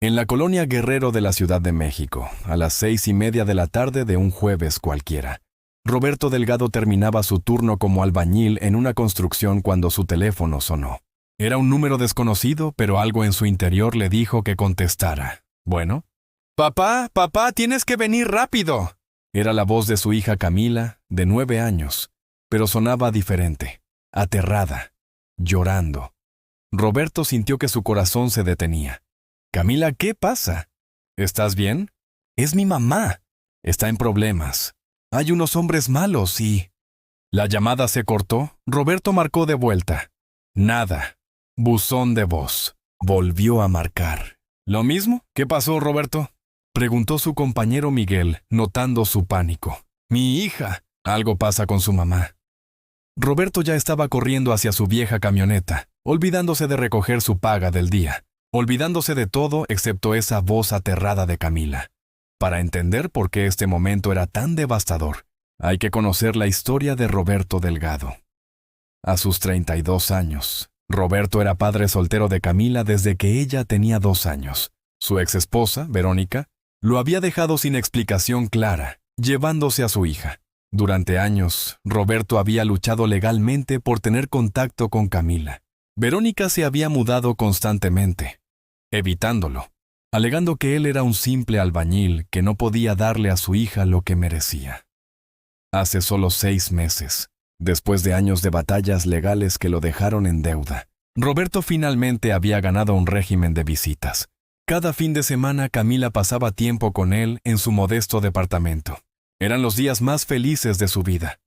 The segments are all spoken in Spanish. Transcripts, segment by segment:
En la colonia Guerrero de la Ciudad de México, a las 6:30 de la tarde de un jueves cualquiera, Roberto Delgado terminaba su turno como albañil en una construcción cuando su teléfono sonó. Era un número desconocido, pero algo en su interior le dijo que contestara. Bueno. «Papá, papá, tienes que venir rápido». Era la voz de su hija Camila, de 9 años, pero sonaba diferente, aterrada, llorando. Roberto sintió que su corazón se detenía. «Camila, ¿qué pasa? ¿Estás bien? Es mi mamá. Está en problemas. Hay unos hombres malos y...» La llamada se cortó. Roberto marcó de vuelta. Nada. Buzón de voz. Volvió a marcar. ¿Lo mismo? ¿Qué pasó, Roberto?, preguntó su compañero Miguel, notando su pánico. «Mi hija. Algo pasa con su mamá». Roberto ya estaba corriendo hacia su vieja camioneta, olvidándose de recoger su paga del día, olvidándose de todo excepto esa voz aterrada de Camila. Para entender por qué este momento era tan devastador, hay que conocer la historia de Roberto Delgado. A sus 32 años, Roberto era padre soltero de Camila desde que ella tenía 2 años. Su exesposa, Verónica, lo había dejado sin explicación clara, llevándose a su hija. Durante años, Roberto había luchado legalmente por tener contacto con Camila. Verónica se había mudado constantemente, evitándolo, alegando que él era un simple albañil que no podía darle a su hija lo que merecía. Hace solo 6 meses, después de años de batallas legales que lo dejaron en deuda, Roberto finalmente había ganado un régimen de visitas. Cada fin de semana Camila pasaba tiempo con él en su modesto departamento. Eran los días más felices de su vida.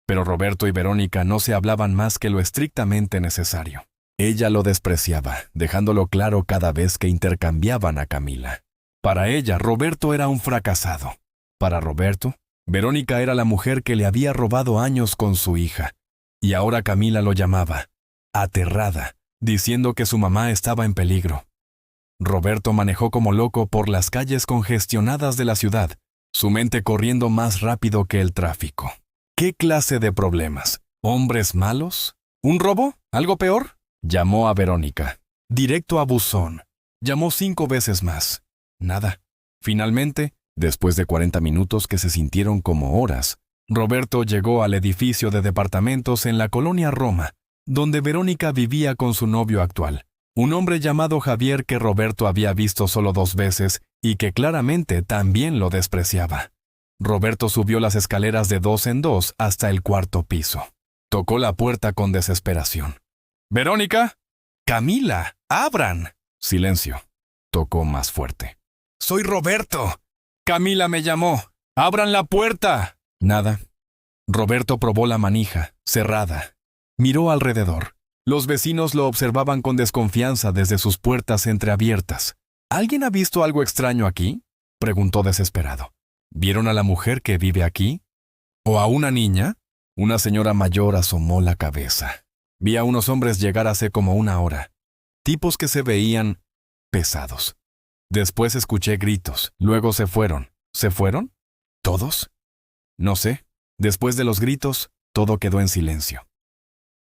Pero Roberto y Verónica no se hablaban más que lo estrictamente necesario. Ella lo despreciaba, dejándolo claro cada vez que intercambiaban a Camila. Para ella, Roberto era un fracasado. Para Roberto, Verónica era la mujer que le había robado años con su hija. Y ahora Camila lo llamaba, aterrada, diciendo que su mamá estaba en peligro. Roberto manejó como loco por las calles congestionadas de la ciudad, su mente corriendo más rápido que el tráfico. ¿Qué clase de problemas? ¿Hombres malos? ¿Un robo? ¿Algo peor? Llamó a Verónica. Directo a buzón. Llamó 5 veces más. Nada. Finalmente, después de 40 minutos que se sintieron como horas, Roberto llegó al edificio de departamentos en la colonia Roma, donde Verónica vivía con su novio actual, un hombre llamado Javier que Roberto había visto solo 2 veces y que claramente también lo despreciaba. Roberto subió las escaleras de 2 en 2 hasta el 4º piso. Tocó la puerta con desesperación. «¿Verónica? ¡Camila! ¡Abran!». Silencio. Tocó más fuerte. «Soy Roberto. Camila me llamó. ¡Abran la puerta!». Nada. Roberto probó la manija, cerrada. Miró alrededor. Los vecinos lo observaban con desconfianza desde sus puertas entreabiertas. «¿Alguien ha visto algo extraño aquí?», preguntó desesperado. «¿Vieron a la mujer que vive aquí? ¿O a una niña?». Una señora mayor asomó la cabeza. «Vi a unos hombres llegar hace como 1 hora. Tipos que se veían pesados. Después escuché gritos. Luego se fueron». «¿Se fueron? ¿Todos?». «No sé. Después de los gritos, todo quedó en silencio».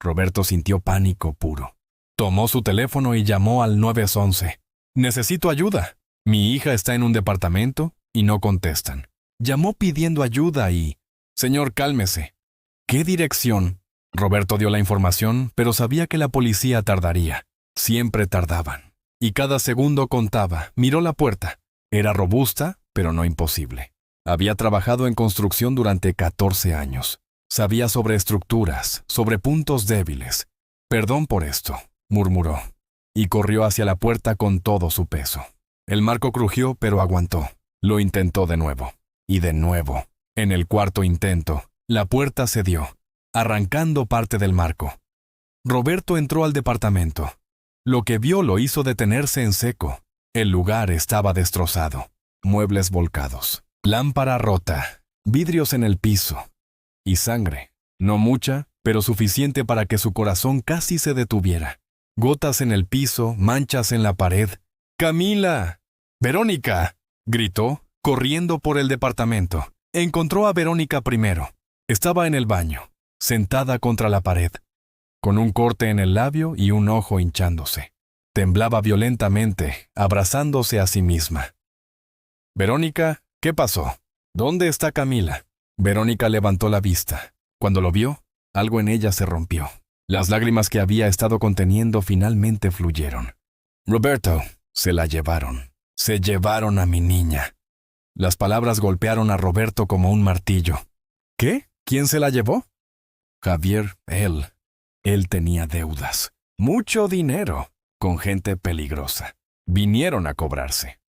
Roberto sintió pánico puro. Tomó su teléfono y llamó al 911. «Necesito ayuda. Mi hija está en un departamento y no contestan». Llamó pidiendo ayuda y... «Señor, cálmese». «¿Qué dirección?». Roberto dio la información, pero sabía que la policía tardaría. Siempre tardaban. Y cada segundo contaba. Miró la puerta. Era robusta, pero no imposible. Había trabajado en construcción durante 14 años. Sabía sobre estructuras, sobre puntos débiles. «Perdón por esto», murmuró, y corrió hacia la puerta con todo su peso. El marco crujió, pero aguantó. Lo intentó de nuevo. Y de nuevo. En el 4º intento, la puerta cedió, arrancando parte del marco. Roberto entró al departamento. Lo que vio lo hizo detenerse en seco. El lugar estaba destrozado. Muebles volcados. Lámpara rota. Vidrios en el piso. Y sangre. No mucha, pero suficiente para que su corazón casi se detuviera. Gotas en el piso, manchas en la pared. «¡Camila! ¡Verónica!», gritó, corriendo por el departamento. Encontró a Verónica primero. Estaba en el baño, sentada contra la pared, con un corte en el labio y un ojo hinchándose. Temblaba violentamente, abrazándose a sí misma. «Verónica, ¿qué pasó? ¿Dónde está Camila?» Verónica levantó la vista. Cuando lo vio, algo en ella se rompió. Las lágrimas que había estado conteniendo finalmente fluyeron. «Roberto, se la llevaron. Se llevaron a mi niña». Las palabras golpearon a Roberto como un martillo. «¿Qué? ¿Quién se la llevó?» «Javier, él. Él tenía deudas. Mucho dinero, con gente peligrosa. Vinieron a cobrarse».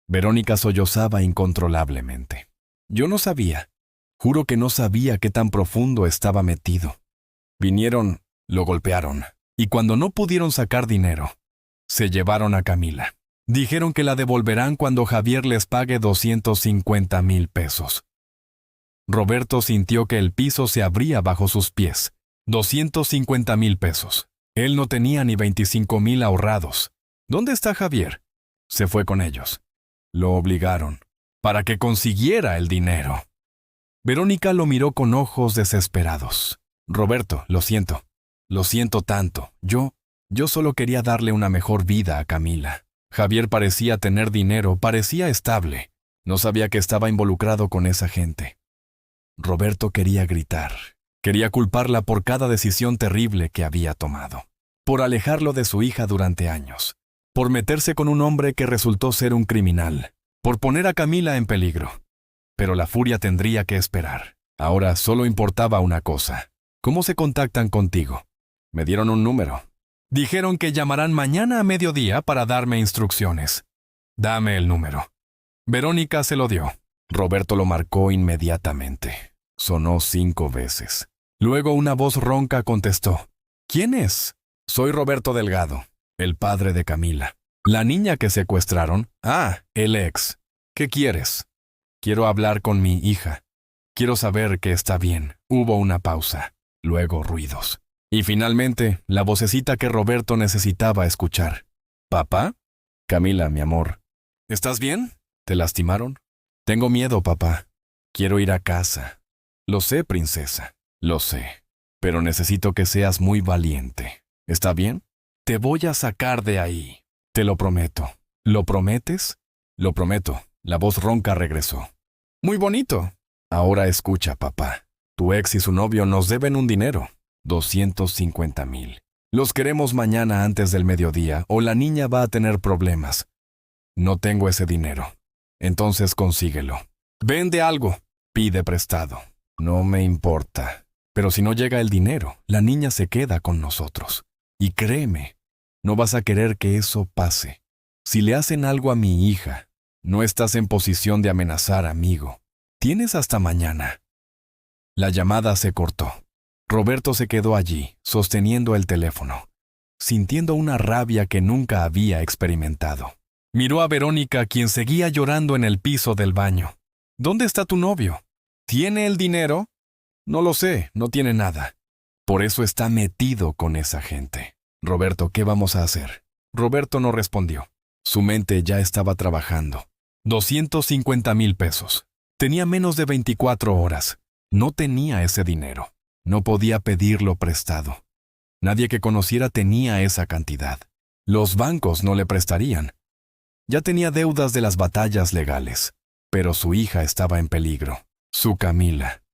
Verónica sollozaba incontrolablemente. «Yo no sabía. Juro que no sabía qué tan profundo estaba metido. Vinieron, lo golpearon, y cuando no pudieron sacar dinero, se llevaron a Camila. Dijeron que la devolverán cuando Javier les pague 250,000 pesos. Roberto sintió que el piso se abría bajo sus pies. 250,000 pesos. Él no tenía ni 25,000 ahorrados. ¿Dónde está Javier? Se fue con ellos. Lo obligaron, para que consiguiera el dinero. Verónica lo miró con ojos desesperados. Roberto, lo siento. Lo siento tanto. Yo solo quería darle una mejor vida a Camila. Javier parecía tener dinero, parecía estable. No sabía que estaba involucrado con esa gente. Roberto quería gritar. Quería culparla por cada decisión terrible que había tomado. Por alejarlo de su hija durante años. Por meterse con un hombre que resultó ser un criminal. Por poner a Camila en peligro. Pero la furia tendría que esperar. Ahora solo importaba una cosa. ¿Cómo se contactan contigo? Me dieron un número. Dijeron que llamarán mañana a mediodía para darme instrucciones. Dame el número. Verónica se lo dio. Roberto lo marcó inmediatamente. Sonó 5 veces. Luego una voz ronca contestó. ¿Quién es? Soy Roberto Delgado, el padre de Camila. ¿La niña que secuestraron? Ah, el ex. ¿Qué quieres? Quiero hablar con mi hija. Quiero saber que está bien. Hubo una pausa. Luego ruidos. Y finalmente, la vocecita que Roberto necesitaba escuchar. ¿Papá? Camila, mi amor. ¿Estás bien? ¿Te lastimaron? Tengo miedo, papá. Quiero ir a casa. Lo sé, princesa. Lo sé. Pero necesito que seas muy valiente. ¿Está bien? Te voy a sacar de ahí. Te lo prometo. ¿Lo prometes? Lo prometo. La voz ronca regresó. Muy bonito. Ahora escucha, papá. Tu ex y su novio nos deben un dinero. 250,000. Los queremos mañana antes del mediodía o la niña va a tener problemas. No tengo ese dinero. Entonces consíguelo. Vende algo. Pide prestado. No me importa. Pero si no llega el dinero, la niña se queda con nosotros. Y créeme, no vas a querer que eso pase. Si le hacen algo a mi hija, no estás en posición de amenazar, amigo. Tienes hasta mañana. La llamada se cortó. Roberto se quedó allí, sosteniendo el teléfono, sintiendo una rabia que nunca había experimentado. Miró a Verónica, quien seguía llorando en el piso del baño. ¿Dónde está tu novio? ¿Tiene el dinero? No lo sé, no tiene nada. Por eso está metido con esa gente. Roberto, ¿qué vamos a hacer? Roberto no respondió. Su mente ya estaba trabajando. 250,000 pesos. Tenía menos de 24 horas. No tenía ese dinero. No podía pedirlo prestado. Nadie que conociera tenía esa cantidad. Los bancos no le prestarían. Ya tenía deudas de las batallas legales. Pero su hija estaba en peligro. Su Camila.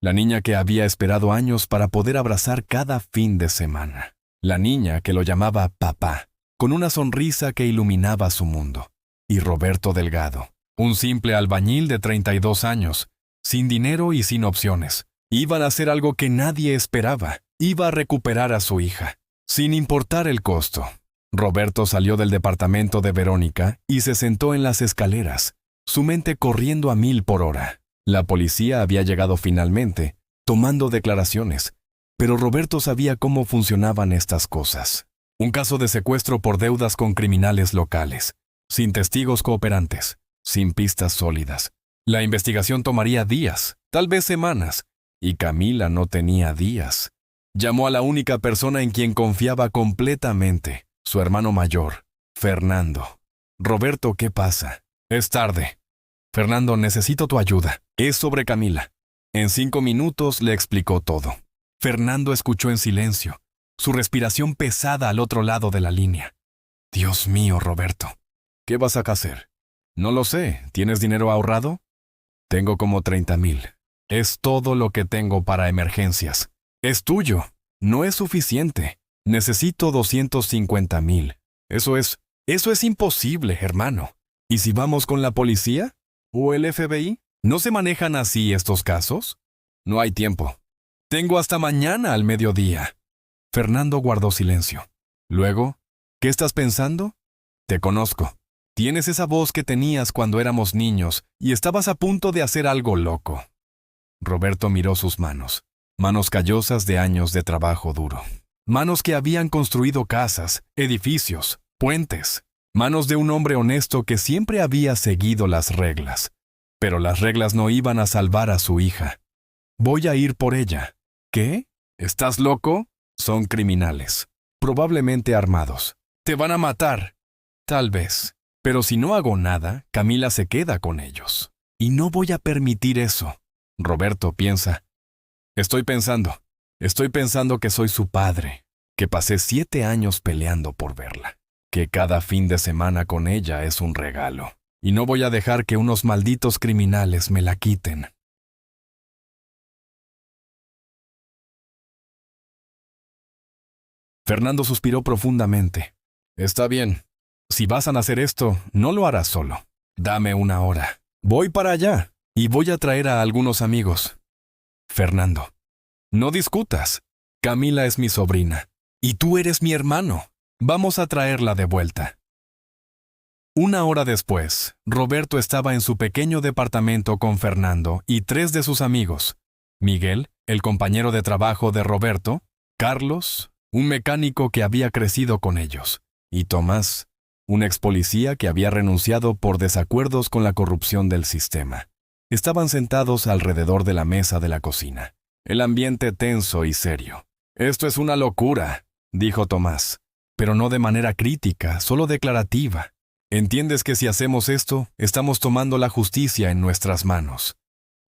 La niña que había esperado años para poder abrazar cada fin de semana. La niña que lo llamaba papá, con una sonrisa que iluminaba su mundo. Y Roberto Delgado, un simple albañil de 32 años, sin dinero y sin opciones. Iban a hacer algo que nadie esperaba. Iba a recuperar a su hija, sin importar el costo. Roberto salió del departamento de Verónica y se sentó en las escaleras, su mente corriendo a 1000 por hora. La policía había llegado finalmente, tomando declaraciones, pero Roberto sabía cómo funcionaban estas cosas. Un caso de secuestro por deudas con criminales locales, sin testigos cooperantes, sin pistas sólidas. La investigación tomaría días, tal vez semanas, y Camila no tenía días. Llamó a la única persona en quien confiaba completamente, su hermano mayor, Fernando. Roberto, ¿qué pasa? Es tarde. Fernando, necesito tu ayuda. Es sobre Camila. En 5 minutos le explicó todo. Fernando escuchó en silencio, su respiración pesada al otro lado de la línea. Dios mío, Roberto. ¿Qué vas a hacer? No lo sé. ¿Tienes dinero ahorrado? Tengo como 30,000. Es todo lo que tengo para emergencias. Es tuyo. No es suficiente. Necesito 250,000. Eso es imposible, hermano. ¿Y si vamos con la policía? ¿O el FBI? ¿No se manejan así estos casos? No hay tiempo. Tengo hasta mañana al mediodía. Fernando guardó silencio. Luego, ¿qué estás pensando? Te conozco. Tienes esa voz que tenías cuando éramos niños y estabas a punto de hacer algo loco. Roberto miró sus manos. Manos callosas de años de trabajo duro. Manos que habían construido casas, edificios, puentes. Manos de un hombre honesto que siempre había seguido las reglas. Pero las reglas no iban a salvar a su hija. Voy a ir por ella. ¿Qué? ¿Estás loco? Son criminales. Probablemente armados. Te van a matar. Tal vez. Pero si no hago nada, Camila se queda con ellos. Y no voy a permitir eso. Roberto piensa. Estoy pensando que soy su padre, que pasé 7 años peleando por verla, que cada fin de semana con ella es un regalo. Y no voy a dejar que unos malditos criminales me la quiten. Fernando suspiró profundamente. Está bien. Si vas a hacer esto, no lo harás solo. Dame 1 hora. Voy para allá y voy a traer a algunos amigos. Fernando. No discutas. Camila es mi sobrina. Y tú eres mi hermano. Vamos a traerla de vuelta. 1 hora después, Roberto estaba en su pequeño departamento con Fernando y 3 de sus amigos. Miguel, el compañero de trabajo de Roberto, Carlos, un mecánico que había crecido con ellos, y Tomás, un ex policía que había renunciado por desacuerdos con la corrupción del sistema. Estaban sentados alrededor de la mesa de la cocina. El ambiente tenso y serio. «Esto es una locura», dijo Tomás, pero no de manera crítica, solo declarativa. «¿Entiendes que si hacemos esto, estamos tomando la justicia en nuestras manos?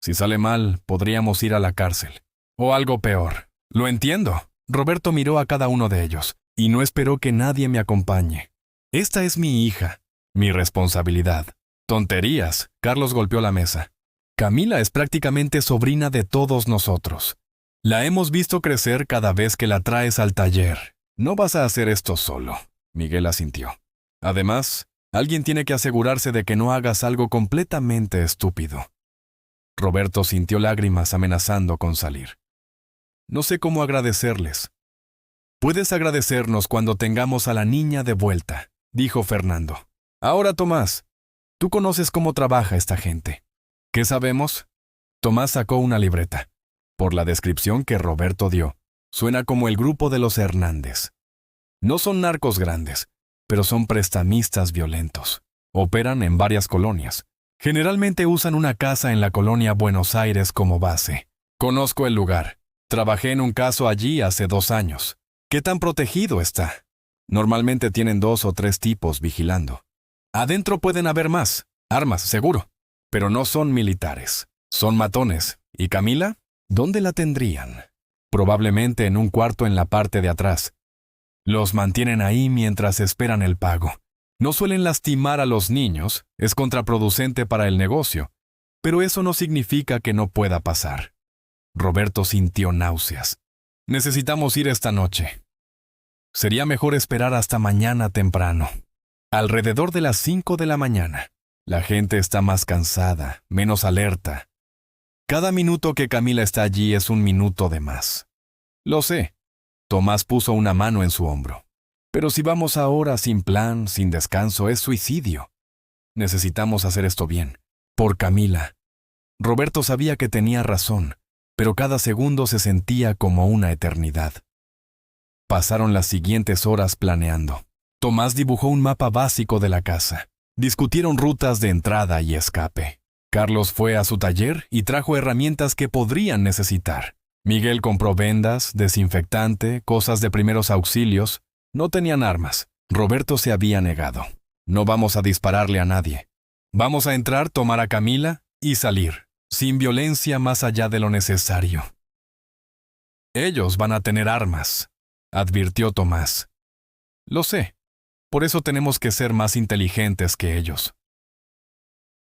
Si sale mal, podríamos ir a la cárcel. O algo peor». «Lo entiendo». Roberto miró a cada uno de ellos, y no esperó que nadie me acompañe. «Esta es mi hija, mi responsabilidad». «Tonterías», Carlos golpeó la mesa. «Camila es prácticamente sobrina de todos nosotros. La hemos visto crecer cada vez que la traes al taller. No vas a hacer esto solo», Miguel asintió. «Además, alguien tiene que asegurarse de que no hagas algo completamente estúpido». Roberto sintió lágrimas amenazando con salir. «No sé cómo agradecerles». «Puedes agradecernos cuando tengamos a la niña de vuelta», dijo Fernando. «Ahora, Tomás, tú conoces cómo trabaja esta gente». «¿Qué sabemos?» Tomás sacó una libreta. Por la descripción que Roberto dio, suena como el grupo de los Hernández. No son narcos grandes, pero son prestamistas violentos. Operan en varias colonias. Generalmente usan una casa en la colonia Buenos Aires como base. Conozco el lugar. Trabajé en un caso allí hace 2 años. ¿Qué tan protegido está? Normalmente tienen 2 o 3 tipos vigilando. Adentro pueden haber más. Armas, seguro. Pero no son militares. Son matones. ¿Y Camila? ¿Dónde la tendrían? Probablemente en un cuarto en la parte de atrás. Los mantienen ahí mientras esperan el pago. No suelen lastimar a los niños, es contraproducente para el negocio, pero eso no significa que no pueda pasar. Roberto sintió náuseas. Necesitamos ir esta noche. Sería mejor esperar hasta mañana temprano. Alrededor de las 5 de la mañana. La gente está más cansada, menos alerta. Cada minuto que Camila está allí es un minuto de más. Lo sé. Tomás puso una mano en su hombro. Pero si vamos ahora sin plan, sin descanso, es suicidio. Necesitamos hacer esto bien. Por Camila. Roberto sabía que tenía razón, pero cada segundo se sentía como una eternidad. Pasaron las siguientes horas planeando. Tomás dibujó un mapa básico de la casa. Discutieron rutas de entrada y escape. Carlos fue a su taller y trajo herramientas que podrían necesitar. Miguel compró vendas, desinfectante, cosas de primeros auxilios. No tenían armas. Roberto se había negado. No vamos a dispararle a nadie. Vamos a entrar, tomar a Camila y salir, sin violencia más allá de lo necesario. Ellos van a tener armas, advirtió Tomás. Lo sé. Por eso tenemos que ser más inteligentes que ellos.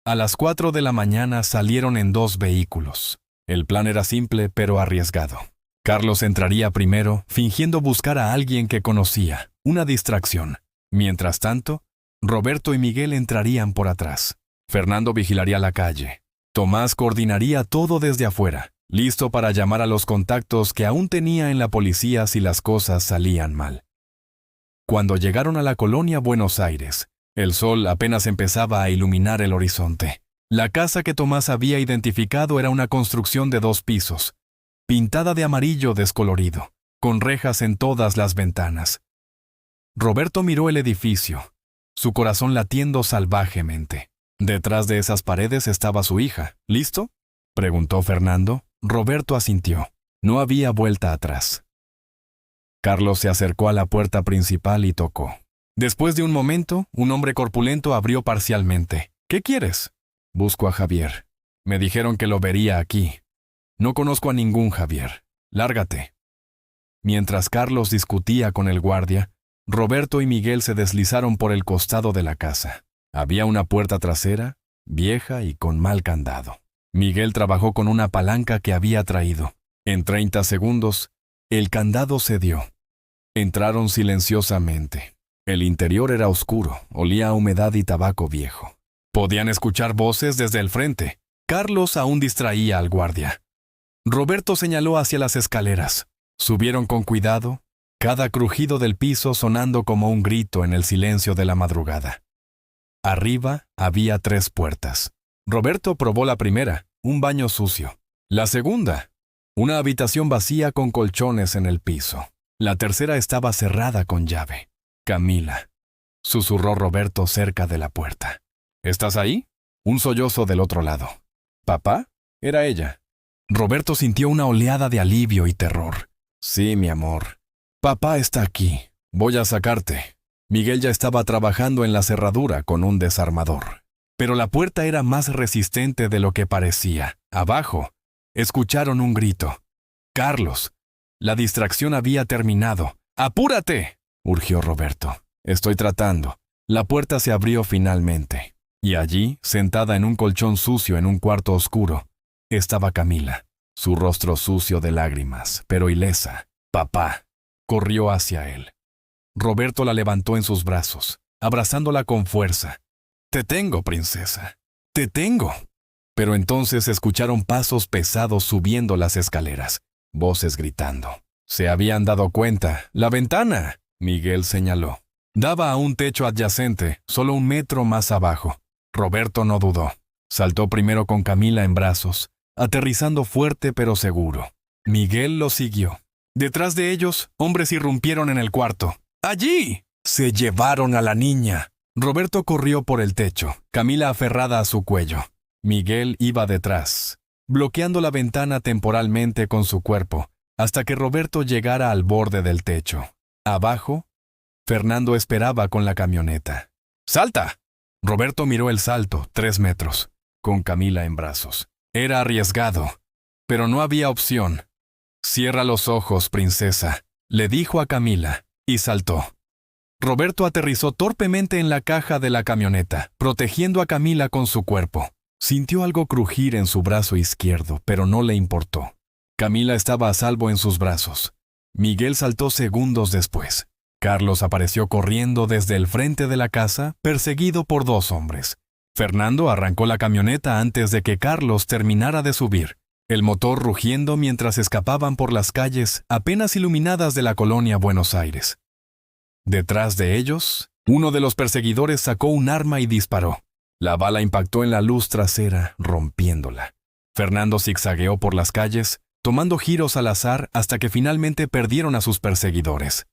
A las 4 de la mañana salieron en 2 vehículos. El plan era simple pero arriesgado. Carlos entraría primero, fingiendo buscar a alguien que conocía, una distracción. Mientras tanto, Roberto y Miguel entrarían por atrás. Fernando vigilaría la calle. Tomás coordinaría todo desde afuera, listo para llamar a los contactos que aún tenía en la policía si las cosas salían mal. Cuando llegaron a la colonia Buenos Aires, el sol apenas empezaba a iluminar el horizonte. La casa que Tomás había identificado era una construcción de 2 pisos, pintada de amarillo descolorido, con rejas en todas las ventanas. Roberto miró el edificio, su corazón latiendo salvajemente. Detrás de esas paredes estaba su hija. ¿Listo?, preguntó Fernando. Roberto asintió. No había vuelta atrás. Carlos se acercó a la puerta principal y tocó. Después de un momento, un hombre corpulento abrió parcialmente. ¿Qué quieres? Busco a Javier. Me dijeron que lo vería aquí. No conozco a ningún Javier. Lárgate. Mientras Carlos discutía con el guardia, Roberto y Miguel se deslizaron por el costado de la casa. Había una puerta trasera, vieja y con mal candado. Miguel trabajó con una palanca que había traído. En 30 segundos, el candado cedió. Entraron silenciosamente. El interior era oscuro, olía a humedad y tabaco viejo. Podían escuchar voces desde el frente. Carlos aún distraía al guardia. Roberto señaló hacia las escaleras. Subieron con cuidado, cada crujido del piso sonando como un grito en el silencio de la madrugada. Arriba había 3 puertas. Roberto probó la primera, un baño sucio. La segunda, una habitación vacía con colchones en el piso. La tercera estaba cerrada con llave. Camila, susurró Roberto cerca de la puerta. ¿Estás ahí? Un sollozo del otro lado. ¿Papá? Era ella. Roberto sintió una oleada de alivio y terror. Sí, mi amor. Papá está aquí. Voy a sacarte. Miguel ya estaba trabajando en la cerradura con un desarmador. Pero la puerta era más resistente de lo que parecía. Abajo, escucharon un grito. ¡Carlos! La distracción había terminado. ¡Apúrate!, urgió Roberto. Estoy tratando. La puerta se abrió finalmente. Y allí, sentada en un colchón sucio en un cuarto oscuro, estaba Camila, su rostro sucio de lágrimas, pero ilesa. Papá. Corrió hacia él. Roberto la levantó en sus brazos, abrazándola con fuerza. «Te tengo, princesa. Te tengo». Pero entonces escucharon pasos pesados subiendo las escaleras, voces gritando. Se habían dado cuenta. «¡La ventana!», Miguel señaló. Daba a un techo adyacente, solo 1 metro más abajo. Roberto no dudó. Saltó primero con Camila en brazos, aterrizando fuerte pero seguro. Miguel lo siguió. Detrás de ellos, hombres irrumpieron en el cuarto. ¡Allí! Se llevaron a la niña. Roberto corrió por el techo, Camila aferrada a su cuello. Miguel iba detrás, bloqueando la ventana temporalmente con su cuerpo, hasta que Roberto llegara al borde del techo. Abajo, Fernando esperaba con la camioneta. ¡Salta! Roberto miró el salto, 3 metros, con Camila en brazos. Era arriesgado, pero no había opción. «Cierra los ojos, princesa», le dijo a Camila, y saltó. Roberto aterrizó torpemente en la caja de la camioneta, protegiendo a Camila con su cuerpo. Sintió algo crujir en su brazo izquierdo, pero no le importó. Camila estaba a salvo en sus brazos. Miguel saltó segundos después. Carlos apareció corriendo desde el frente de la casa, perseguido por 2 hombres. Fernando arrancó la camioneta antes de que Carlos terminara de subir, el motor rugiendo mientras escapaban por las calles apenas iluminadas de la colonia Buenos Aires. Detrás de ellos, uno de los perseguidores sacó un arma y disparó. La bala impactó en la luz trasera, rompiéndola. Fernando zigzagueó por las calles, tomando giros al azar hasta que finalmente perdieron a sus perseguidores.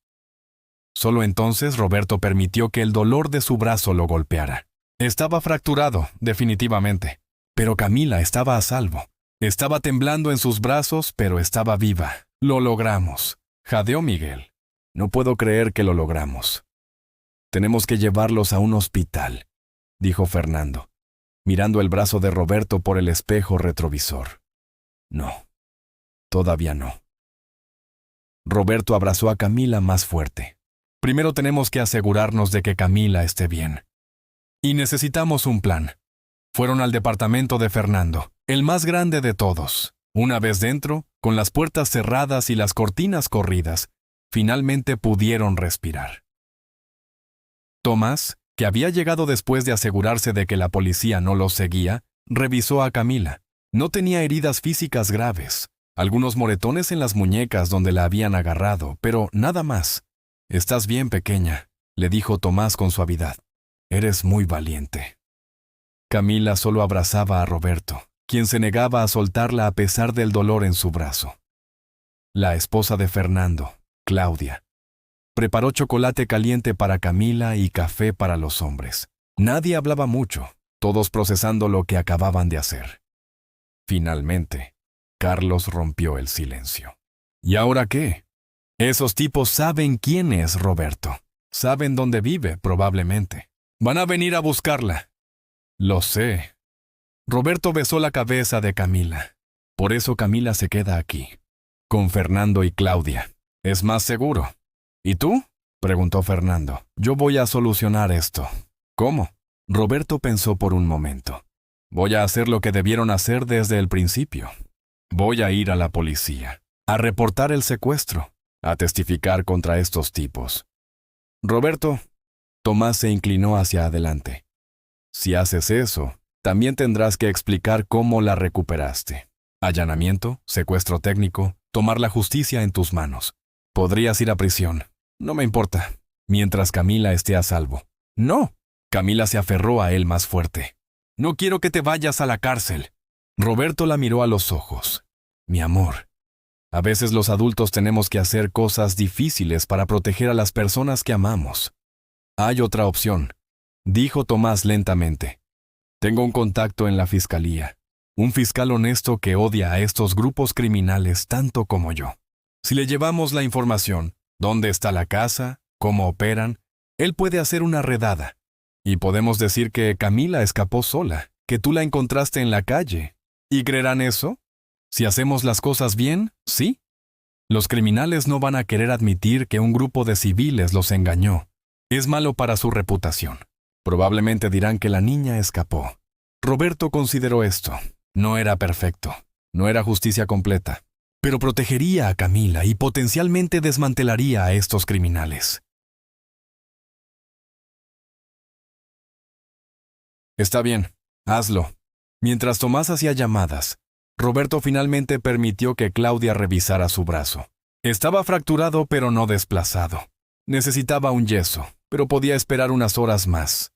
Solo entonces Roberto permitió que el dolor de su brazo lo golpeara. Estaba fracturado, definitivamente, pero Camila estaba a salvo. Estaba temblando en sus brazos, pero estaba viva. «Lo logramos», jadeó Miguel. «No puedo creer que lo logramos. Tenemos que llevarlos a un hospital», dijo Fernando, mirando el brazo de Roberto por el espejo retrovisor. «No, todavía no». Roberto abrazó a Camila más fuerte. Primero tenemos que asegurarnos de que Camila esté bien. Y necesitamos un plan. Fueron al departamento de Fernando, el más grande de todos. Una vez dentro, con las puertas cerradas y las cortinas corridas, finalmente pudieron respirar. Tomás, que había llegado después de asegurarse de que la policía no los seguía, revisó a Camila. No tenía heridas físicas graves, algunos moretones en las muñecas donde la habían agarrado, pero nada más. «Estás bien, pequeña», le dijo Tomás con suavidad. «Eres muy valiente». Camila solo abrazaba a Roberto, quien se negaba a soltarla a pesar del dolor en su brazo. La esposa de Fernando, Claudia, preparó chocolate caliente para Camila y café para los hombres. Nadie hablaba mucho, todos procesando lo que acababan de hacer. Finalmente, Carlos rompió el silencio. ¿Y ahora qué? Esos tipos saben quién es Roberto. Saben dónde vive, probablemente. Van a venir a buscarla. Lo sé. Roberto besó la cabeza de Camila. Por eso Camila se queda aquí, con Fernando y Claudia. Es más seguro. ¿Y tú?, preguntó Fernando. Yo voy a solucionar esto. ¿Cómo? Roberto pensó por un momento. Voy a hacer lo que debieron hacer desde el principio. Voy a ir a la policía, a reportar el secuestro, a testificar contra estos tipos. Roberto, Tomás se inclinó hacia adelante. Si haces eso, también tendrás que explicar cómo la recuperaste. Allanamiento, secuestro técnico, tomar la justicia en tus manos. Podrías ir a prisión. No me importa, mientras Camila esté a salvo. No. Camila se aferró a él más fuerte. No quiero que te vayas a la cárcel. Roberto la miró a los ojos. Mi amor, a veces los adultos tenemos que hacer cosas difíciles para proteger a las personas que amamos. Hay otra opción, dijo Tomás lentamente. Tengo un contacto en la fiscalía, un fiscal honesto que odia a estos grupos criminales tanto como yo. Si le llevamos la información, dónde está la casa, cómo operan, él puede hacer una redada. Y podemos decir que Camila escapó sola, que tú la encontraste en la calle. ¿Y creerán eso? Si hacemos las cosas bien, sí. Los criminales no van a querer admitir que un grupo de civiles los engañó. Es malo para su reputación. Probablemente dirán que la niña escapó. Roberto consideró esto. No era perfecto. No era justicia completa. Pero protegería a Camila y potencialmente desmantelaría a estos criminales. Está bien, hazlo. Mientras Tomás hacía llamadas, Roberto finalmente permitió que Claudia revisara su brazo. Estaba fracturado pero no desplazado. Necesitaba un yeso, pero podía esperar unas horas más.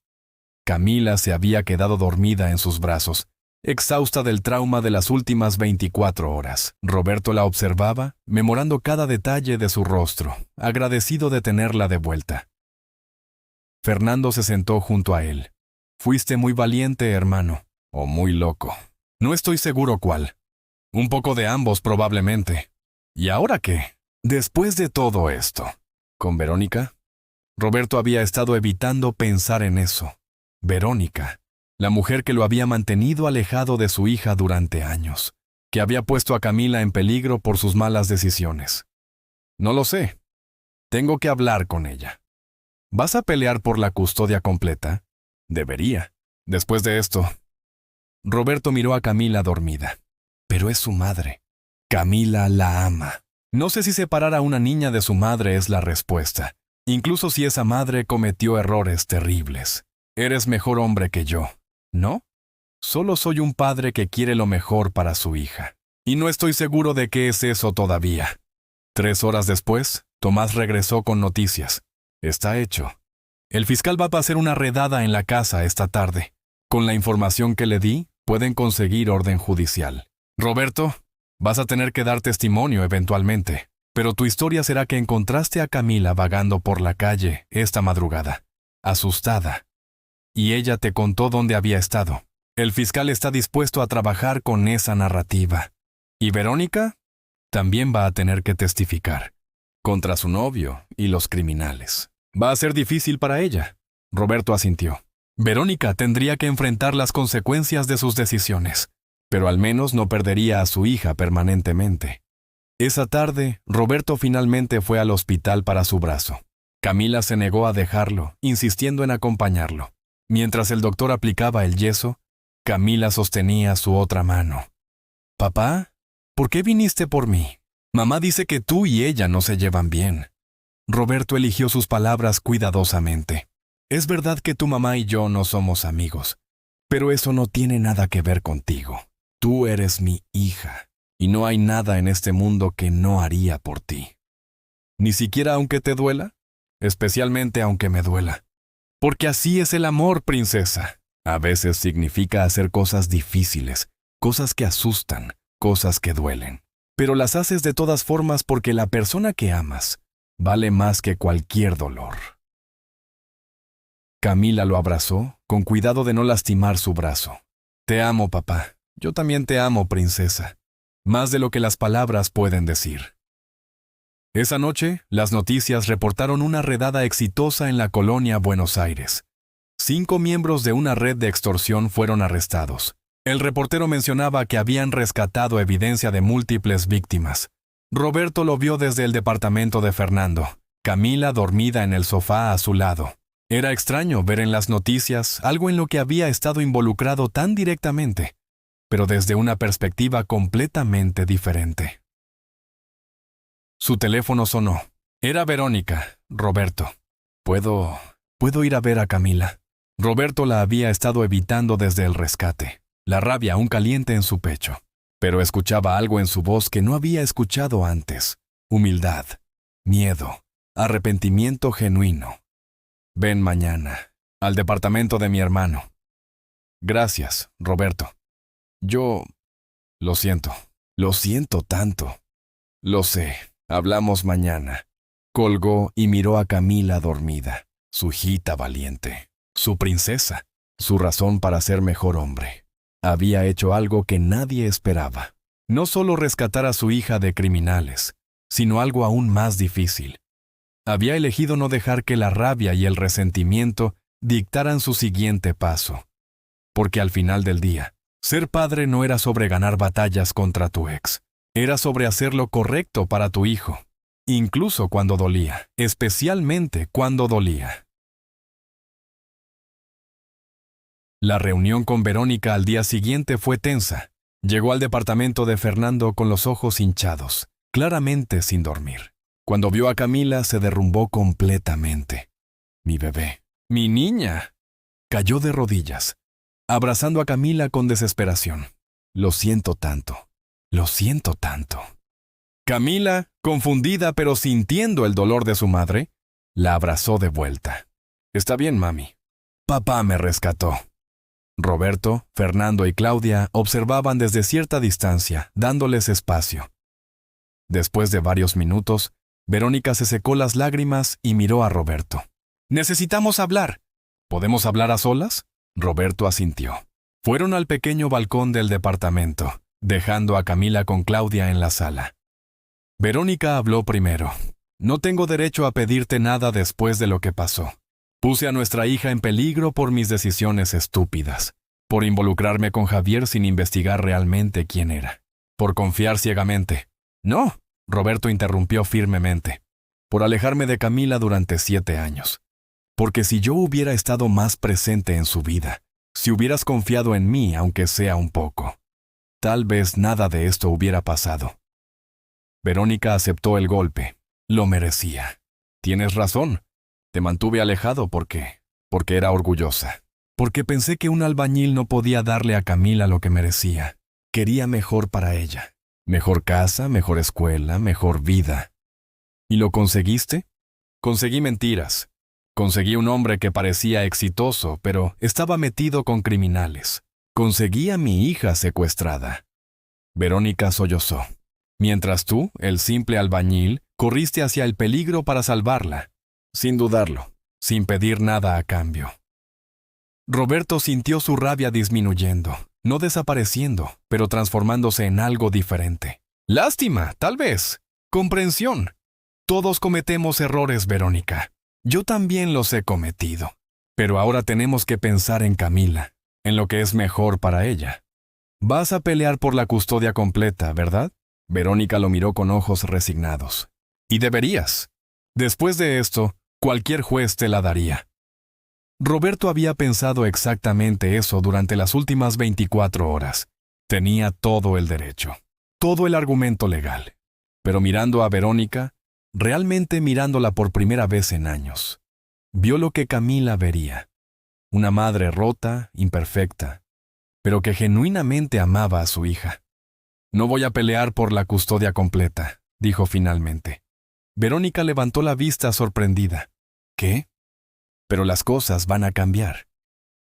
Camila se había quedado dormida en sus brazos, exhausta del trauma de las últimas 24 horas. Roberto la observaba, memorando cada detalle de su rostro, agradecido de tenerla de vuelta. Fernando se sentó junto a él. Fuiste muy valiente, hermano, o muy loco. No estoy seguro cuál. Un poco de ambos, probablemente. ¿Y ahora qué? Después de todo esto, ¿con Verónica? Roberto había estado evitando pensar en eso. Verónica, la mujer que lo había mantenido alejado de su hija durante años, que había puesto a Camila en peligro por sus malas decisiones. No lo sé. Tengo que hablar con ella. ¿Vas a pelear por la custodia completa? Debería. Después de esto. Roberto miró a Camila dormida. Pero es su madre. Camila la ama. No sé si separar a una niña de su madre es la respuesta, incluso si esa madre cometió errores terribles. Eres mejor hombre que yo, ¿no? Solo soy un padre que quiere lo mejor para su hija. Y no estoy seguro de qué es eso todavía. 3 horas después, Tomás regresó con noticias. Está hecho. El fiscal va a hacer una redada en la casa esta tarde. Con la información que le di, pueden conseguir orden judicial. Roberto, vas a tener que dar testimonio eventualmente, pero tu historia será que encontraste a Camila vagando por la calle esta madrugada, asustada, y ella te contó dónde había estado. El fiscal está dispuesto a trabajar con esa narrativa. ¿Y Verónica? También va a tener que testificar, contra su novio y los criminales. Va a ser difícil para ella. Roberto asintió. Verónica tendría que enfrentar las consecuencias de sus decisiones, pero al menos no perdería a su hija permanentemente. Esa tarde, Roberto finalmente fue al hospital para su brazo. Camila se negó a dejarlo, insistiendo en acompañarlo. Mientras el doctor aplicaba el yeso, Camila sostenía su otra mano. «Papá, ¿por qué viniste por mí? Mamá dice que tú y ella no se llevan bien». Roberto eligió sus palabras cuidadosamente. «Es verdad que tu mamá y yo no somos amigos, pero eso no tiene nada que ver contigo. Tú eres mi hija, y no hay nada en este mundo que no haría por ti. Ni siquiera aunque te duela, especialmente aunque me duela. Porque así es el amor, princesa. A veces significa hacer cosas difíciles, cosas que asustan, cosas que duelen. Pero las haces de todas formas porque la persona que amas vale más que cualquier dolor». Camila lo abrazó, con cuidado de no lastimar su brazo. «Te amo, papá. Yo también te amo, princesa. Más de lo que las palabras pueden decir». Esa noche, las noticias reportaron una redada exitosa en la colonia Buenos Aires. 5 miembros de una red de extorsión fueron arrestados. El reportero mencionaba que habían rescatado evidencia de múltiples víctimas. Roberto lo vio desde el departamento de Fernando, Camila dormida en el sofá a su lado. Era extraño ver en las noticias algo en lo que había estado involucrado tan directamente, pero desde una perspectiva completamente diferente. Su teléfono sonó. Era Verónica. «Roberto, ¿Puedo ir a ver a Camila?» Roberto la había estado evitando desde el rescate, la rabia aún caliente en su pecho. Pero escuchaba algo en su voz que no había escuchado antes. Humildad, miedo, arrepentimiento genuino. «Ven mañana, al departamento de mi hermano». «Gracias, Roberto. Lo siento tanto». «Lo sé, hablamos mañana». Colgó y miró a Camila dormida, su hijita valiente, su princesa, su razón para ser mejor hombre. Había hecho algo que nadie esperaba. No solo rescatar a su hija de criminales, sino algo aún más difícil. Había elegido no dejar que la rabia y el resentimiento dictaran su siguiente paso. Porque al final del día, ser padre no era sobre ganar batallas contra tu ex. Era sobre hacer lo correcto para tu hijo, incluso cuando dolía, especialmente cuando dolía. La reunión con Verónica al día siguiente fue tensa. Llegó al departamento de Fernando con los ojos hinchados, claramente sin dormir. Cuando vio a Camila se derrumbó completamente. «Mi bebé, mi niña». Cayó de rodillas, abrazando a Camila con desesperación. «Lo siento tanto, lo siento tanto». Camila, confundida pero sintiendo el dolor de su madre, la abrazó de vuelta. «Está bien, mami. Papá me rescató». Roberto, Fernando y Claudia observaban desde cierta distancia, dándoles espacio. Después de varios minutos, Verónica se secó las lágrimas y miró a Roberto. «Necesitamos hablar. ¿Podemos hablar a solas?» Roberto asintió. Fueron al pequeño balcón del departamento, dejando a Camila con Claudia en la sala. Verónica habló primero. «No tengo derecho a pedirte nada después de lo que pasó. Puse a nuestra hija en peligro por mis decisiones estúpidas, por involucrarme con Javier sin investigar realmente quién era, por confiar ciegamente». «No», Roberto interrumpió firmemente, «por alejarme de Camila durante 7 años. Porque si yo hubiera estado más presente en su vida, si hubieras confiado en mí aunque sea un poco, tal vez nada de esto hubiera pasado». Verónica aceptó el golpe. Lo merecía. «Tienes razón. Te mantuve alejado porque era orgullosa. Porque pensé que un albañil no podía darle a Camila lo que merecía. Quería mejor para ella. Mejor casa, mejor escuela, mejor vida. ¿Y lo conseguiste?» «Conseguí mentiras. Conseguí un hombre que parecía exitoso, pero estaba metido con criminales. Conseguí a mi hija secuestrada». Verónica sollozó. «Mientras tú, el simple albañil, corriste hacia el peligro para salvarla, sin dudarlo, sin pedir nada a cambio». Roberto sintió su rabia disminuyendo, no desapareciendo, pero transformándose en algo diferente. «Lástima, tal vez. Comprensión. Todos cometemos errores, Verónica. Yo también los he cometido. Pero ahora tenemos que pensar en Camila, en lo que es mejor para ella. Vas a pelear por la custodia completa, ¿verdad?» Verónica lo miró con ojos resignados. «Y deberías. Después de esto, Cualquier juez te la daría. Roberto había pensado exactamente eso durante las últimas 24 horas. Tenía todo el derecho, todo el argumento legal. Pero mirando a Verónica, realmente mirándola por primera vez en años, vio lo que Camila vería. Una madre rota, imperfecta, pero que genuinamente amaba a su hija. No voy a pelear por la custodia completa, dijo finalmente. Verónica levantó la vista sorprendida. ¿Qué? Pero las cosas van a cambiar.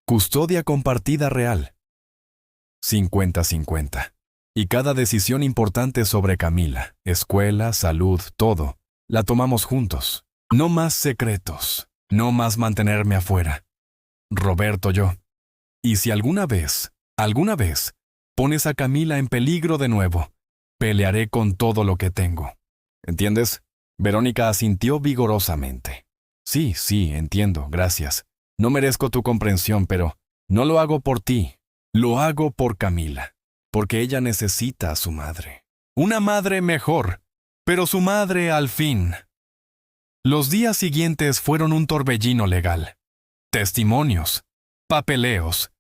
Custodia compartida real. 50-50. Y cada decisión importante sobre Camila, escuela, salud, todo, la tomamos juntos. No más secretos, no más mantenerme afuera. Roberto, yo. Y si alguna vez, pones a Camila en peligro de nuevo, pelearé con todo lo que tengo. ¿Entiendes? Verónica asintió vigorosamente. Sí, entiendo, gracias. No merezco tu comprensión, pero no lo hago por ti. Lo hago por Camila, porque ella necesita a su madre. Una madre mejor, pero su madre al fin. Los días siguientes fueron un torbellino legal. Testimonios, papeleos,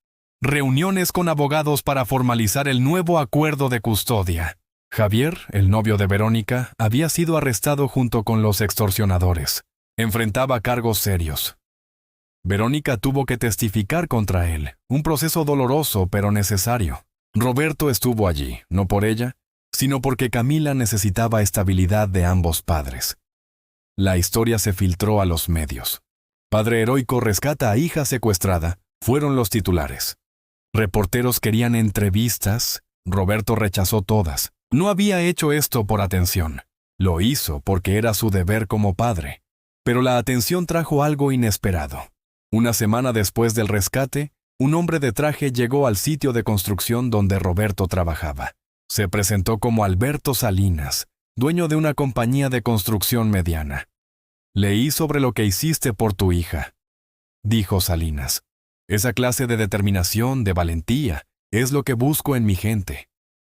reuniones con abogados para formalizar el nuevo acuerdo de custodia. Javier, el novio de Verónica, había sido arrestado junto con los extorsionadores. Enfrentaba cargos serios. Verónica tuvo que testificar contra él, un proceso doloroso pero necesario. Roberto estuvo allí, no por ella, sino porque Camila necesitaba estabilidad de ambos padres. La historia se filtró a los medios. Padre heroico rescata a hija secuestrada, fueron los titulares. Reporteros querían entrevistas, Roberto rechazó todas. No había hecho esto por atención. Lo hizo porque era su deber como padre. Pero la atención trajo algo inesperado. Una semana después del rescate, un hombre de traje llegó al sitio de construcción donde Roberto trabajaba. Se presentó como Alberto Salinas, dueño de una compañía de construcción mediana. Leí sobre lo que hiciste por tu hija, dijo Salinas. Esa clase de determinación, de valentía, es lo que busco en mi gente.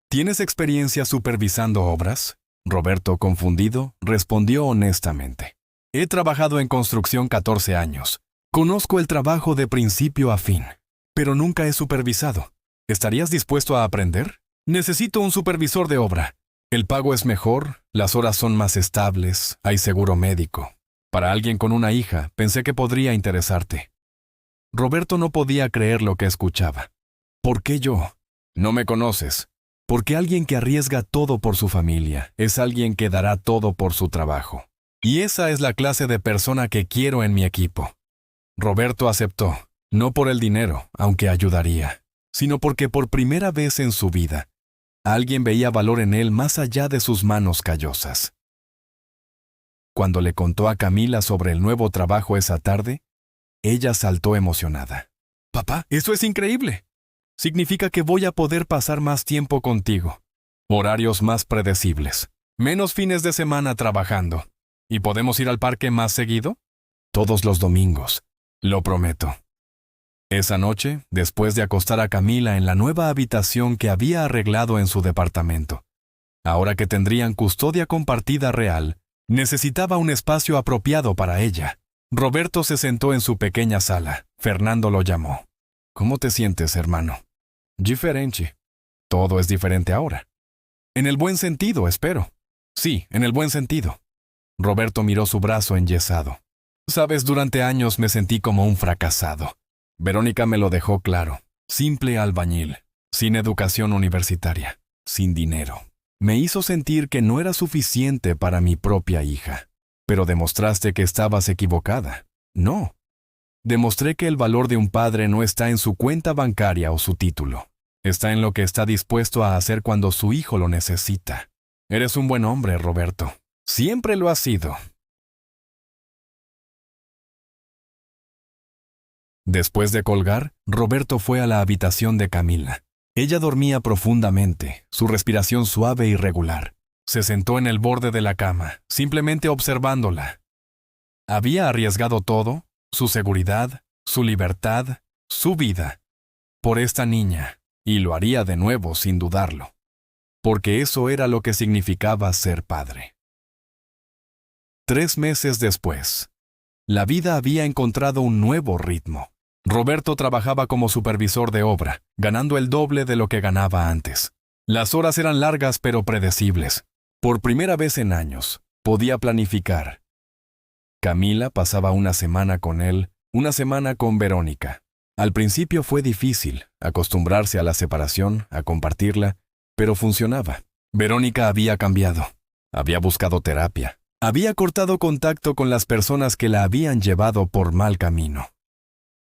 ¿Tienes experiencia supervisando obras? Roberto, confundido, respondió honestamente. He trabajado en construcción 14 años. Conozco el trabajo de principio a fin, pero nunca he supervisado. ¿Estarías dispuesto a aprender? Necesito un supervisor de obra. El pago es mejor, las horas son más estables, hay seguro médico. Para alguien con una hija, pensé que podría interesarte. Roberto no podía creer lo que escuchaba. ¿Por qué yo? No me conoces. Porque alguien que arriesga todo por su familia es alguien que dará todo por su trabajo. Y esa es la clase de persona que quiero en mi equipo. Roberto aceptó, no por el dinero, aunque ayudaría, sino porque por primera vez en su vida, alguien veía valor en él más allá de sus manos callosas. Cuando le contó a Camila sobre el nuevo trabajo esa tarde, ella saltó emocionada. «Papá, eso es increíble. Significa que voy a poder pasar más tiempo contigo. Horarios más predecibles. Menos fines de semana trabajando. ¿Y podemos ir al parque más seguido?» «Todos los domingos. Lo prometo». Esa noche, después de acostar a Camila en la nueva habitación que había arreglado en su departamento, ahora que tendrían custodia compartida real, necesitaba un espacio apropiado para ella. Roberto se sentó en su pequeña sala. Fernando lo llamó. «¿Cómo te sientes, hermano?» «Diferente. Todo es diferente ahora». «En el buen sentido, espero». «Sí, en el buen sentido». Roberto miró su brazo enyesado. «Sabes, durante años me sentí como un fracasado. Verónica me lo dejó claro. Simple albañil, sin educación universitaria, sin dinero. Me hizo sentir que no era suficiente para mi propia hija. Pero demostraste que estabas equivocada. No. Demostré que el valor de un padre no está en su cuenta bancaria o su título. Está en lo que está dispuesto a hacer cuando su hijo lo necesita. Eres un buen hombre, Roberto. Siempre lo has sido». Después de colgar, Roberto fue a la habitación de Camila. Ella dormía profundamente, su respiración suave y regular. Se sentó en el borde de la cama, simplemente observándola. Había arriesgado todo, su seguridad, su libertad, su vida, por esta niña, y lo haría de nuevo sin dudarlo. Porque eso era lo que significaba ser padre. 3 meses después. La vida había encontrado un nuevo ritmo. Roberto trabajaba como supervisor de obra, ganando el doble de lo que ganaba antes. Las horas eran largas pero predecibles. Por primera vez en años, podía planificar. Camila pasaba una semana con él, una semana con Verónica. Al principio fue difícil acostumbrarse a la separación, a compartirla, pero funcionaba. Verónica había cambiado. Había buscado terapia. Había cortado contacto con las personas que la habían llevado por mal camino.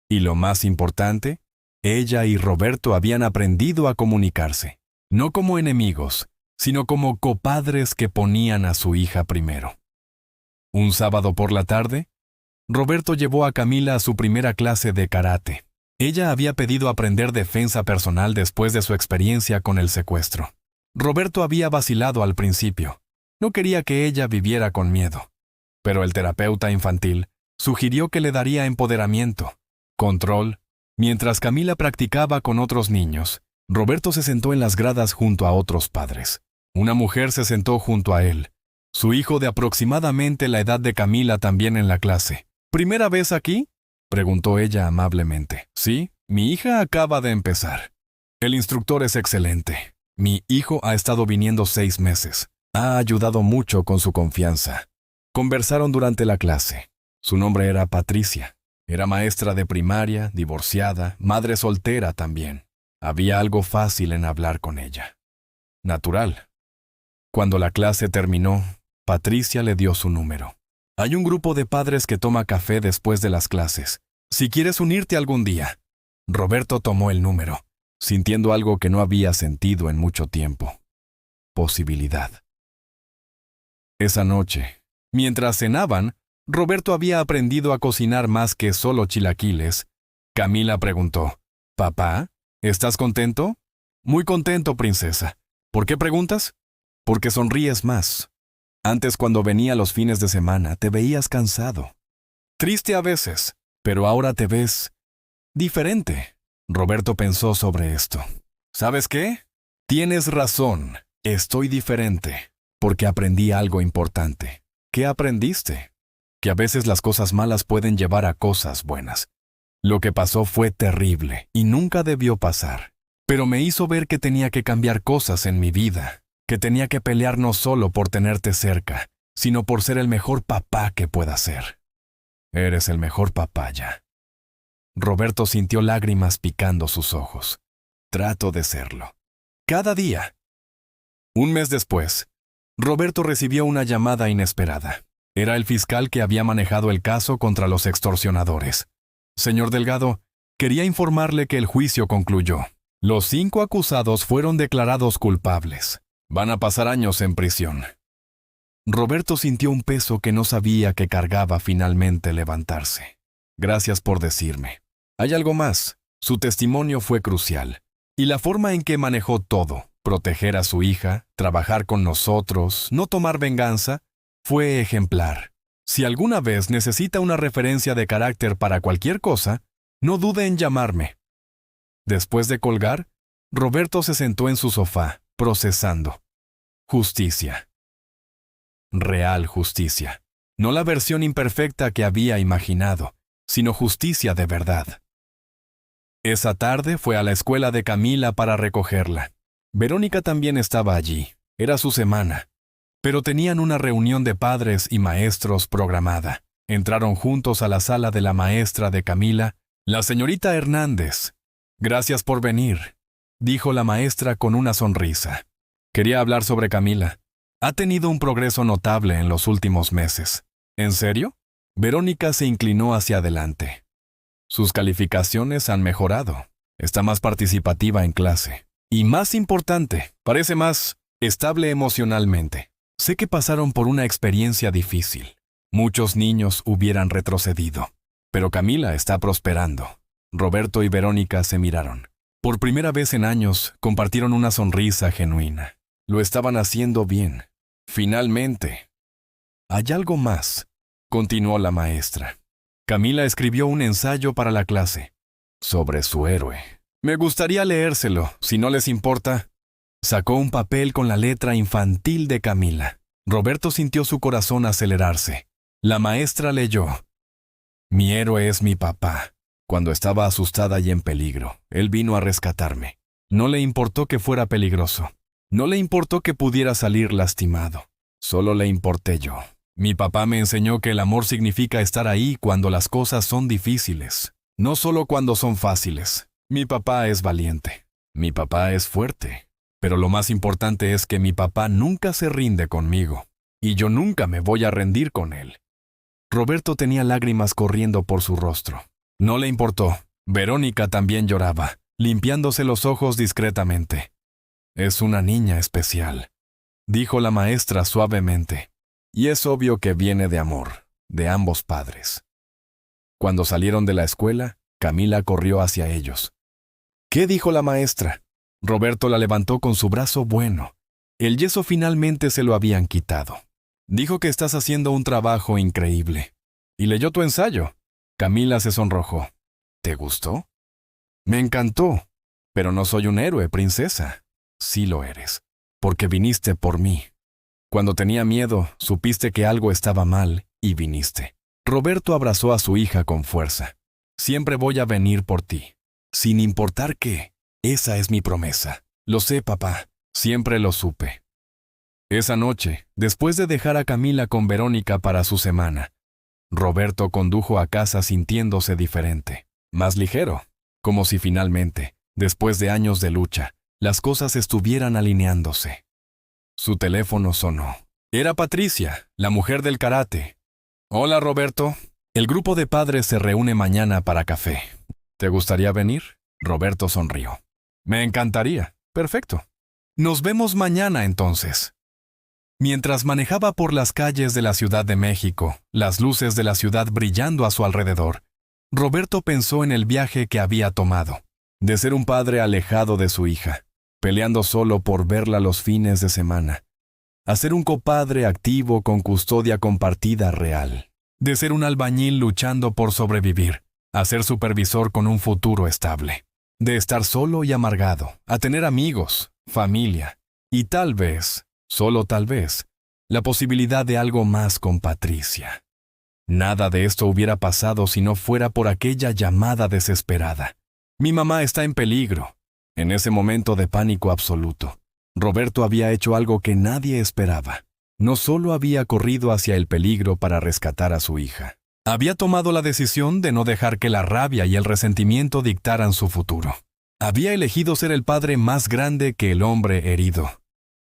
Y lo más importante, ella y Roberto habían aprendido a comunicarse, no como enemigos, sino como copadres que ponían a su hija primero. Un sábado por la tarde, Roberto llevó a Camila a su primera clase de karate. Ella había pedido aprender defensa personal después de su experiencia con el secuestro. Roberto había vacilado al principio. No quería que ella viviera con miedo. Pero el terapeuta infantil sugirió que le daría empoderamiento, control. Mientras Camila practicaba con otros niños, Roberto se sentó en las gradas junto a otros padres. Una mujer se sentó junto a él. Su hijo de aproximadamente la edad de Camila también en la clase. ¿Primera vez aquí?, preguntó ella amablemente. Sí, mi hija acaba de empezar. El instructor es excelente. Mi hijo ha estado viniendo 6 meses. Ha ayudado mucho con su confianza. Conversaron durante la clase. Su nombre era Patricia. Era maestra de primaria, divorciada, madre soltera también. Había algo fácil en hablar con ella. Natural. Cuando la clase terminó, Patricia le dio su número. Hay un grupo de padres que toma café después de las clases. Si quieres unirte algún día. Roberto tomó el número, sintiendo algo que no había sentido en mucho tiempo. Posibilidad. Esa noche, mientras cenaban, Roberto había aprendido a cocinar más que solo chilaquiles. Camila preguntó, «¿Papá, estás contento?» «Muy contento, princesa. ¿Por qué preguntas?» «Porque sonríes más. Antes, cuando venía los fines de semana, te veías cansado. Triste a veces, pero ahora te ves diferente». Roberto pensó sobre esto. «¿Sabes qué? Tienes razón. Estoy diferente, porque aprendí algo importante». «¿Qué aprendiste?» «Que a veces las cosas malas pueden llevar a cosas buenas. Lo que pasó fue terrible y nunca debió pasar. Pero me hizo ver que tenía que cambiar cosas en mi vida, que tenía que pelear no solo por tenerte cerca, sino por ser el mejor papá que pueda ser». «Eres el mejor papá ya». Roberto sintió lágrimas picando sus ojos. «Trato de serlo. Cada día». Un mes después, Roberto recibió una llamada inesperada. Era el fiscal que había manejado el caso contra los extorsionadores. «Señor Delgado, quería informarle que el juicio concluyó. Los 5 acusados fueron declarados culpables. Van a pasar años en prisión». Roberto sintió un peso que no sabía que cargaba finalmente levantarse. «Gracias por decirme. Hay algo más. Su testimonio fue crucial. Y la forma en que manejó todo, proteger a su hija, trabajar con nosotros, no tomar venganza, fue ejemplar. Si alguna vez necesita una referencia de carácter para cualquier cosa, no dude en llamarme». Después de colgar, Roberto se sentó en su sofá, procesando. Justicia. Real justicia. No la versión imperfecta que había imaginado, sino justicia de verdad. Esa tarde fue a la escuela de Camila para recogerla. Verónica también estaba allí. Era su semana. Pero tenían una reunión de padres y maestros programada. Entraron juntos a la sala de la maestra de Camila, la señorita Hernández. «Gracias por venir», dijo la maestra con una sonrisa. «Quería hablar sobre Camila. Ha tenido un progreso notable en los últimos meses». «¿En serio?» Verónica se inclinó hacia adelante. «Sus calificaciones han mejorado. Está más participativa en clase. Y más importante, parece más estable emocionalmente. Sé que pasaron por una experiencia difícil. Muchos niños hubieran retrocedido. Pero Camila está prosperando». Roberto y Verónica se miraron. Por primera vez en años, compartieron una sonrisa genuina. Lo estaban haciendo bien. Finalmente. «Hay algo más», continuó la maestra. Camila escribió un ensayo para la clase. Sobre su héroe. «Me gustaría leérselo, si no les importa». Sacó un papel con la letra infantil de Camila. Roberto sintió su corazón acelerarse. La maestra leyó. Mi héroe es mi papá. Cuando estaba asustada y en peligro, él vino a rescatarme. No le importó que fuera peligroso. No le importó que pudiera salir lastimado. Solo le importé yo. Mi papá me enseñó que el amor significa estar ahí cuando las cosas son difíciles, no solo cuando son fáciles. Mi papá es valiente. Mi papá es fuerte. Pero lo más importante es que mi papá nunca se rinde conmigo. Y yo nunca me voy a rendir con él. Roberto tenía lágrimas corriendo por su rostro. No le importó. Verónica también lloraba, limpiándose los ojos discretamente. Es una niña especial, dijo la maestra suavemente. Y es obvio que viene de amor, de ambos padres. Cuando salieron de la escuela, Camila corrió hacia ellos. ¿Qué dijo la maestra? Roberto la levantó con su brazo bueno. El yeso finalmente se lo habían quitado. Dijo que estás haciendo un trabajo increíble. Y leyó tu ensayo. Camila se sonrojó. ¿Te gustó? Me encantó. Pero no soy un héroe, princesa. Sí lo eres, porque viniste por mí. Cuando tenía miedo, supiste que algo estaba mal y viniste. Roberto abrazó a su hija con fuerza. Siempre voy a venir por ti, sin importar qué. Esa es mi promesa. Lo sé, papá. Siempre lo supe. Esa noche, después de dejar a Camila con Verónica para su semana, Roberto condujo a casa sintiéndose diferente, más ligero, como si finalmente, después de años de lucha, las cosas estuvieran alineándose. Su teléfono sonó. Era Patricia, la mujer del karate. Hola, Roberto. El grupo de padres se reúne mañana para café. ¿Te gustaría venir? Roberto sonrió. Me encantaría. Perfecto. Nos vemos mañana entonces. Mientras manejaba por las calles de la Ciudad de México, las luces de la ciudad brillando a su alrededor, Roberto pensó en el viaje que había tomado, de ser un padre alejado de su hija, peleando solo por verla los fines de semana, a ser un copadre activo con custodia compartida real, de ser un albañil luchando por sobrevivir, a ser supervisor con un futuro estable, de estar solo y amargado, a tener amigos, familia, y tal vez, solo tal vez, la posibilidad de algo más con Patricia. Nada de esto hubiera pasado si no fuera por aquella llamada desesperada. Mi mamá está en peligro. En ese momento de pánico absoluto, Roberto había hecho algo que nadie esperaba. No solo había corrido hacia el peligro para rescatar a su hija, había tomado la decisión de no dejar que la rabia y el resentimiento dictaran su futuro. Había elegido ser el padre más grande que el hombre herido.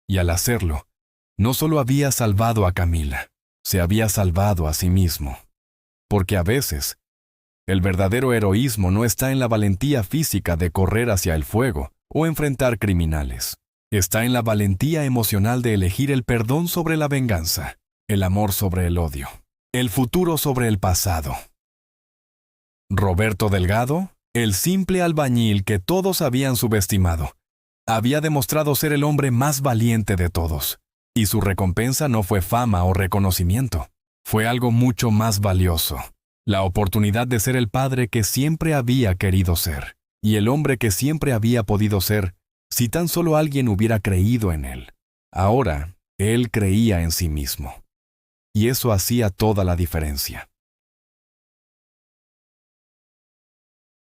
Y al hacerlo, no solo había salvado a Camila, se había salvado a sí mismo. Porque a veces, el verdadero heroísmo no está en la valentía física de correr hacia el fuego o enfrentar criminales. Está en la valentía emocional de elegir el perdón sobre la venganza, el amor sobre el odio, el futuro sobre el pasado. Roberto Delgado, el simple albañil que todos habían subestimado, había demostrado ser el hombre más valiente de todos, y su recompensa no fue fama o reconocimiento, fue algo mucho más valioso. La oportunidad de ser el padre que siempre había querido ser, y el hombre que siempre había podido ser, si tan solo alguien hubiera creído en él. Ahora, él creía en sí mismo. Y eso hacía toda la diferencia.